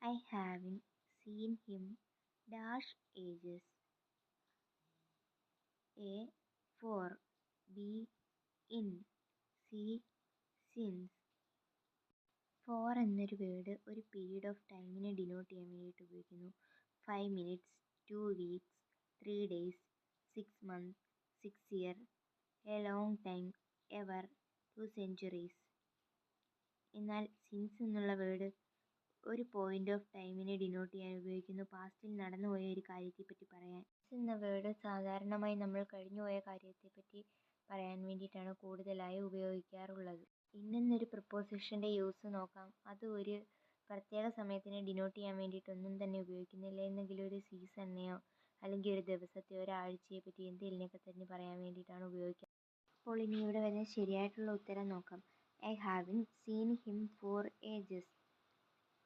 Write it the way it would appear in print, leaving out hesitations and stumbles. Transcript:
I haven't seen him dash ages. A for be in see since. For എന്നൊരു word ഒരു period of ടൈമിനെ denote ചെയ്യാൻ വേണ്ടിയിട്ട് ഉപയോഗിക്കുന്നു. 5 minutes, 2 weeks, 3 days, 6 months, 6 year, A long time, ever, 2 centuries. എന്നാൽ since എന്നുള്ള word ഒരു point of ടൈമിനെ ഡിനോട്ട് ചെയ്യാൻ ഉപയോഗിക്കുന്നു. പാസ്റ്റിൽ നടന്നുപോയ ഒരു കാര്യത്തെപ്പറ്റി പറയാൻ. സിൻസ് എന്ന വേർഡ് സാധാരണമായി നമ്മൾ കഴിഞ്ഞുപോയ കാര്യത്തെപ്പറ്റി പറയാൻ വേണ്ടിയിട്ടാണ് കൂടുതലായി ഉപയോഗിക്കാറുള്ളത്. ഇന്നൊരു പ്രപ്പോസിഷൻ്റെ യൂസ് നോക്കാം. അത് ഒരു പ്രത്യേക സമയത്തിനെ ഡിനോട്ട് ചെയ്യാൻ വേണ്ടിയിട്ട് ഒന്നും തന്നെ ഉപയോഗിക്കുന്നില്ല. എന്തെങ്കിലും ഒരു സീസണിനെയോ അല്ലെങ്കിൽ ഒരു ദിവസത്തെയോ ഒരാഴ്ചയെ പറ്റി എന്തെങ്കിലുമൊക്കെ തന്നെ പറയാൻ വേണ്ടിയിട്ടാണ് ഉപയോഗിക്കുക. അപ്പോൾ ഇനി ഇവിടെ വരുന്ന ശരിയായിട്ടുള്ള ഉത്തരം നോക്കാം. I haven't seen him for ages.